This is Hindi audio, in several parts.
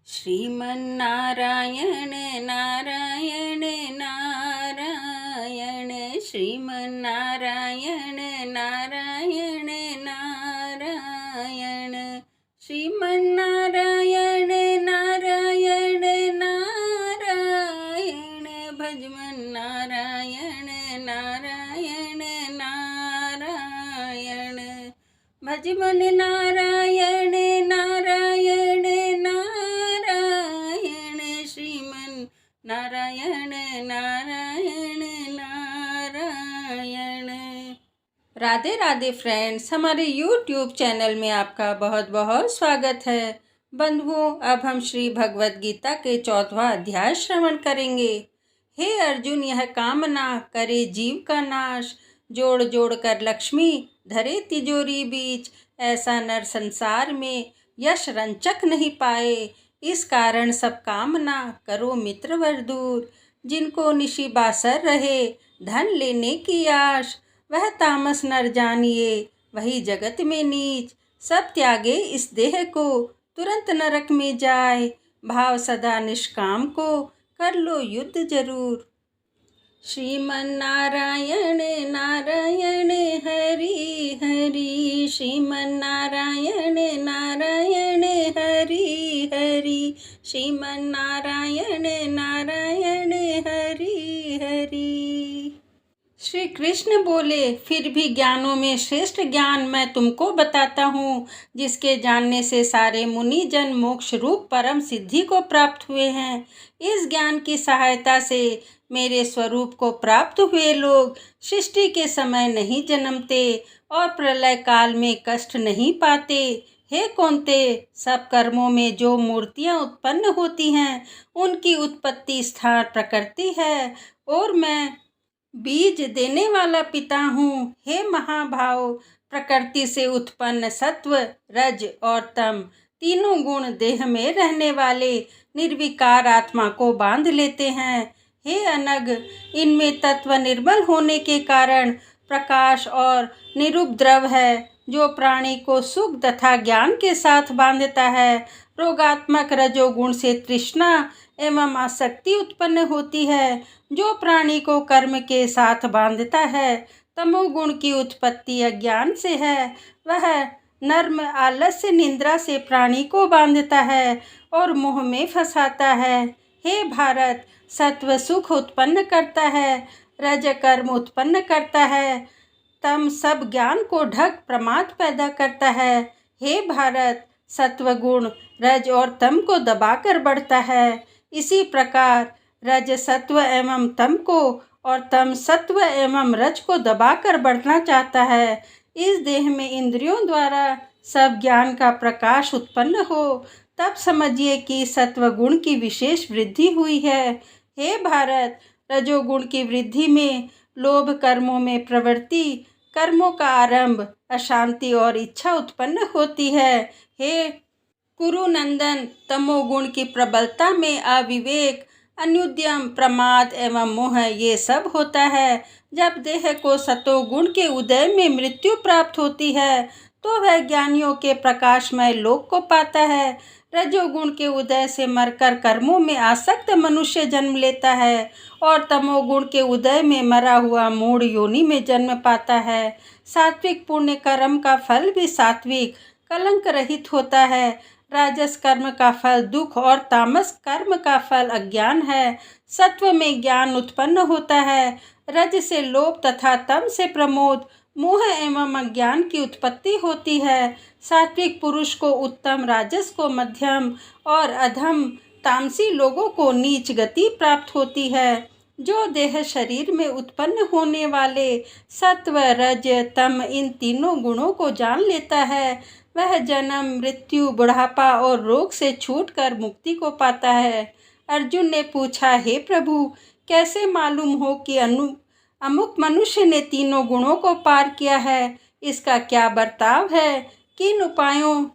श्रीमन्नारायण नारायण नारायण श्रीमन्नारायण नारायण नारायण श्रीमन्नारायण नारायण नारायण भजमन नारायण नारायण नारायण भजमन नारायण नारायण नारायण नारायण नारायण। राधे राधे फ्रेंड्स, हमारे YouTube चैनल में आपका बहुत बहुत स्वागत है। बंधुओं, अब हम श्री भगवद गीता के 14वां अध्याय श्रवण करेंगे। हे अर्जुन, यह कामना करे जीव का नाश, जोड़ जोड़ कर लक्ष्मी धरे तिजोरी बीच, ऐसा नर संसार में यश रंचक नहीं पाए। इस कारण सब कामना करो मित्रवर दूर, जिनको निशि बासर रहे धन लेने की आश, वह तामस नर जानिए वही जगत में नीच। सब त्यागे इस देह को तुरंत नरक में जाए, भाव सदा निष्काम को कर लो युद्ध जरूर। श्रीमन्नारायण नारायण हरि हरि, श्रीमन्नारायण नारायण हरि हरि, श्रीमन्नारायण नारायण हरि हरि। श्री कृष्ण बोले, फिर भी ज्ञानों में श्रेष्ठ ज्ञान मैं तुमको बताता हूँ, जिसके जानने से सारे मुनि जन मोक्ष रूप परम सिद्धि को प्राप्त हुए हैं। इस ज्ञान की सहायता से मेरे स्वरूप को प्राप्त हुए लोग सृष्टि के समय नहीं जन्मते और प्रलय काल में कष्ट नहीं पाते। हे कौन्ते, सब कर्मों में जो मूर्तियाँ उत्पन्न होती हैं, उनकी उत्पत्ति स्थान प्रकृति है और मैं बीज देने वाला पिता हूँ। हे महाभाव, प्रकृति से उत्पन्न सत्व, रज और तम तीनों गुण देह में रहने वाले निर्विकार आत्मा को बांध लेते हैं। हे अनग, इनमें तत्व निर्मल होने के कारण प्रकाश और निरुपद्रव है, जो प्राणी को सुख तथा ज्ञान के साथ बांधता है। रोगात्मक रजोगुण से तृष्णा एवं आसक्ति उत्पन्न होती है, जो प्राणी को कर्म के साथ बांधता है। तमोगुण की उत्पत्ति अज्ञान से है, वह नर्म आलस्य निद्रा से प्राणी को बांधता है और मोह में फंसाता है। हे भारत, सत्व सुख उत्पन्न करता है, रज कर्म उत्पन्न करता है, तम सब ज्ञान को ढक प्रमाद पैदा करता है। हे भारत, सत्व गुण रज और तम को दबाकर बढ़ता है। इसी प्रकार रज सत्व एवं तम को और तम सत्व एवं रज को दबाकर बढ़ना चाहता है। इस देह में इंद्रियों द्वारा सब ज्ञान का प्रकाश उत्पन्न हो, तब समझिए कि सत्व गुण की विशेष वृद्धि हुई है। हे भारत, रजोगुण की वृद्धि में लोभ, कर्मों में प्रवृत्ति, कर्मों का आरंभ, अशांति और इच्छा उत्पन्न होती है। हे कुरुनंदन, तमोगुण की प्रबलता में अविवेक, अनुद्यम, प्रमाद एवं मोह ये सब होता है। जब देह को सतोगुण के उदय में मृत्यु प्राप्त होती है, तो वह ज्ञानियों के प्रकाशमय लोक को पाता है। रजोगुण के उदय से मरकर कर्मों में आसक्त मनुष्य जन्म लेता है और तमोगुण के उदय में मरा हुआ मूढ़ योनि में जन्म पाता है। सात्विक पुण्य कर्म का फल भी सात्विक कलंक रहित होता है। राजस कर्म का फल दुख और तामस कर्म का फल अज्ञान है। सत्व में ज्ञान उत्पन्न होता है, रज से लोभ तथा तम से प्रमोद, मोह एवं अज्ञान की उत्पत्ति होती है। सात्विक पुरुष को उत्तम, राजस को मध्यम और अधम तामसी लोगों को नीच गति प्राप्त होती है। जो देह शरीर में उत्पन्न होने वाले सत्व, रज, तम इन तीनों गुणों को जान लेता है, वह जन्म, मृत्यु, बुढ़ापा और रोग से छूटकर मुक्ति को पाता है। अर्जुन ने पूछा, हे प्रभु, कैसे मालूम हो कि अमुक मनुष्य ने तीनों गुणों को पार किया है? इसका क्या बर्ताव है? किन उपायों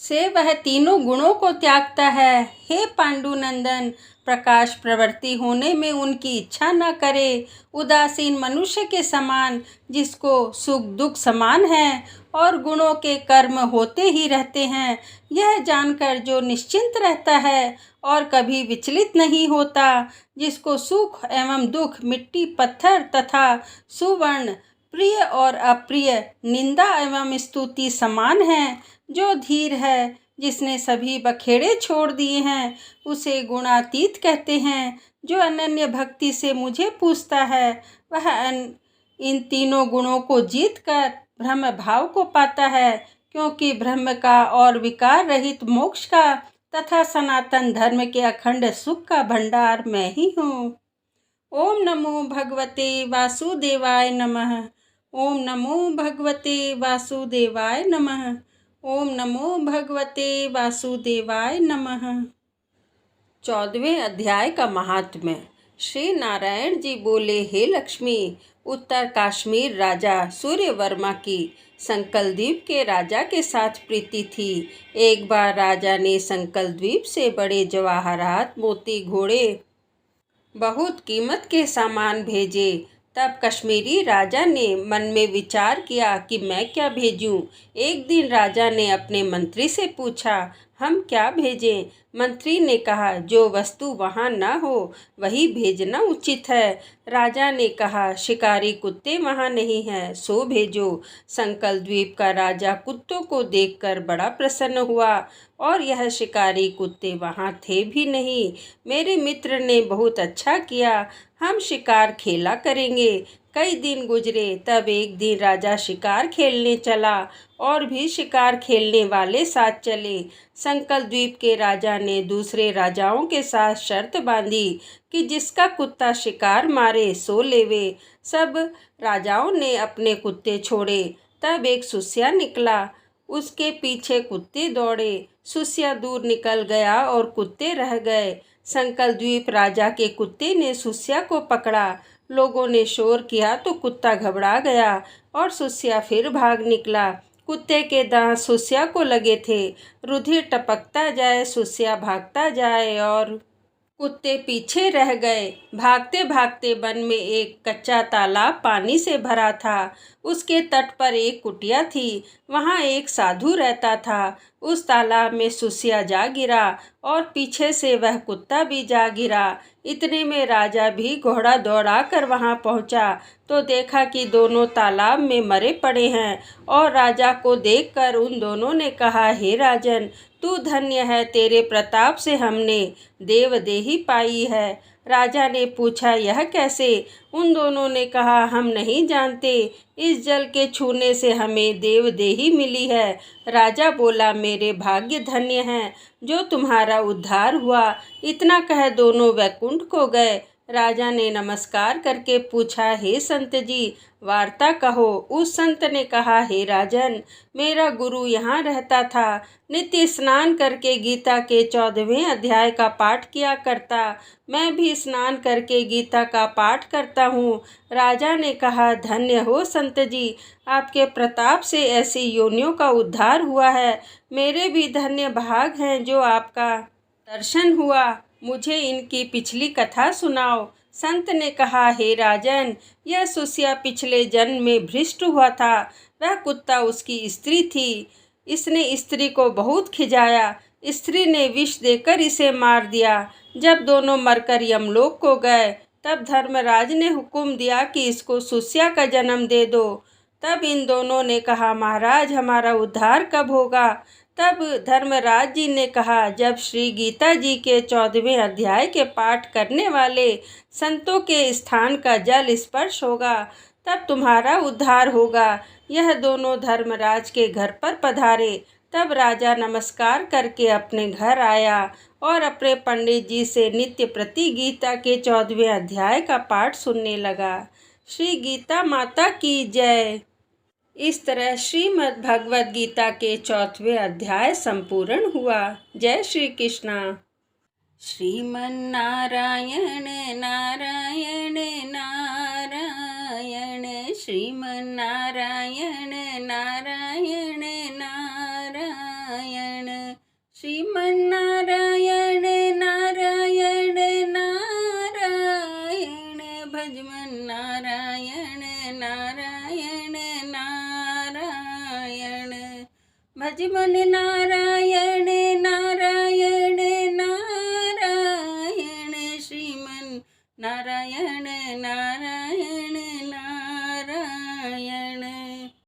से वह तीनों गुणों को त्यागता है। हे पांडुनंदन, प्रकाश प्रवृत्ति होने में उनकी इच्छा न करे, उदासीन मनुष्य के समान, जिसको सुख दुख समान है और गुणों के कर्म होते ही रहते हैं, यह जानकर जो निश्चिंत रहता है और कभी विचलित नहीं होता, जिसको सुख एवं दुख, मिट्टी पत्थर तथा सुवर्ण, प्रिय और अप्रिय, निंदा एवं स्तुति समान है, जो धीर है, जिसने सभी बखेड़े छोड़ दिए हैं, उसे गुणातीत कहते हैं। जो अनन्य भक्ति से मुझे पूछता है, वह इन तीनों गुणों को जीतकर ब्रह्म भाव को पाता है, क्योंकि ब्रह्म का और विकार रहित मोक्ष का तथा सनातन धर्म के अखंड सुख का भंडार मैं ही हूँ। ओम नमो भगवते वासुदेवाय नमः। ओम नमो भगवते वासुदेवाय नमः। ओम नमो भगवते वासुदेवाय नमः। 14वें अध्याय का महात्म्य। श्री नारायण जी बोले, हे लक्ष्मी, उत्तर काश्मीर राजा सूर्यवर्मा की संकल द्वीप के राजा के साथ प्रीति थी। एक बार राजा ने संकल द्वीप से बड़े जवाहरात, मोती, घोड़े, बहुत कीमत के सामान भेजे। तब कश्मीरी राजा ने मन में विचार किया कि मैं क्या भेजूं। एक दिन राजा ने अपने मंत्री से पूछा, हम क्या भेजें? मंत्री ने कहा, जो वस्तु वहाँ न हो वही भेजना उचित है। राजा ने कहा, शिकारी कुत्ते वहाँ नहीं हैं, सो भेजो। संकल द्वीप का राजा कुत्तों को देखकर बड़ा प्रसन्न हुआ और यह शिकारी कुत्ते वहाँ थे भी नहीं। मेरे मित्र ने बहुत अच्छा किया, हम शिकार खेला करेंगे। कई दिन गुजरे, तब एक दिन राजा शिकार खेलने चला और भी शिकार खेलने वाले साथ चले। संकल द्वीप के राजा ने दूसरे राजाओं के साथ शर्त बांधी कि जिसका कुत्ता शिकार मारे सो लेवे। सब राजाओं ने अपने कुत्ते छोड़े। तब एक सुस्या निकला, उसके पीछे कुत्ते दौड़े। सुस्या दूर निकल गया और कुत्ते रह गए। संकल द्वीप राजा के कुत्ते ने सुस्या को पकड़ा। लोगों ने शोर किया तो कुत्ता घबरा गया और सुस्या फिर भाग निकला। कुत्ते के दांत सुस्या को लगे थे। रुधिर टपकता जाए, सुस्या भागता जाए और कुत्ते पीछे रह गए। भागते भागते वन में एक कच्चा तालाब पानी से भरा था। उसके तट पर एक कुटिया थी, वहाँ एक साधु रहता था। उस तालाब में सुस्या जा गिरा और पीछे से वह कुत्ता भी जा गिरा। इतने में राजा भी घोड़ा दौड़ा कर वहाँ पहुँचा तो देखा कि दोनों तालाब में मरे पड़े हैं। और राजा को देखकर उन दोनों ने कहा, हे राजन, तू धन्य है, तेरे प्रताप से हमने देवदेही पाई है। राजा ने पूछा, यह कैसे? उन दोनों ने कहा, हम नहीं जानते, इस जल के छूने से हमें देवदेही मिली है। राजा बोला, मेरे भाग्य धन्य हैं जो तुम्हारा उद्धार हुआ। इतना कह दोनों वैकुंठ को गए। राजा ने नमस्कार करके पूछा, हे संत जी, वार्ता कहो। उस संत ने कहा, हे राजन, मेरा गुरु यहाँ रहता था, नित्य स्नान करके गीता के 14वें अध्याय का पाठ किया करता। मैं भी स्नान करके गीता का पाठ करता हूँ। राजा ने कहा, धन्य हो संत जी, आपके प्रताप से ऐसी योनियों का उद्धार हुआ है। मेरे भी धन्य भाग हैं जो आपका दर्शन हुआ। मुझे इनकी पिछली कथा सुनाओ। संत ने कहा, हे राजन, यह सुस्या पिछले जन्म में भ्रष्ट हुआ था। वह कुत्ता उसकी स्त्री थी। इसने स्त्री को बहुत खिजाया। स्त्री ने विष देकर इसे मार दिया। जब दोनों मरकर यमलोक को गए तब धर्मराज ने हुक्म दिया कि इसको सुस्या का जन्म दे दो। तब इन दोनों ने कहा, महाराज, हमारा उद्धार कब होगा? तब धर्मराज जी ने कहा, जब श्री गीता जी के 14वें अध्याय के पाठ करने वाले संतों के स्थान का जल स्पर्श होगा तब तुम्हारा उद्धार होगा। यह दोनों धर्मराज के घर पर पधारे। तब राजा नमस्कार करके अपने घर आया और अपने पंडित जी से नित्य प्रति गीता के 14वें अध्याय का पाठ सुनने लगा। श्री गीता माता की जय। इस तरह श्रीमद् भगवद गीता के 4वें अध्याय संपूर्ण हुआ। जय श्री कृष्णा। श्रीमन्नारायण नारायण नारायण, श्रीमन्नारायण नारायण नारायण। नारायण नारायण नारायण।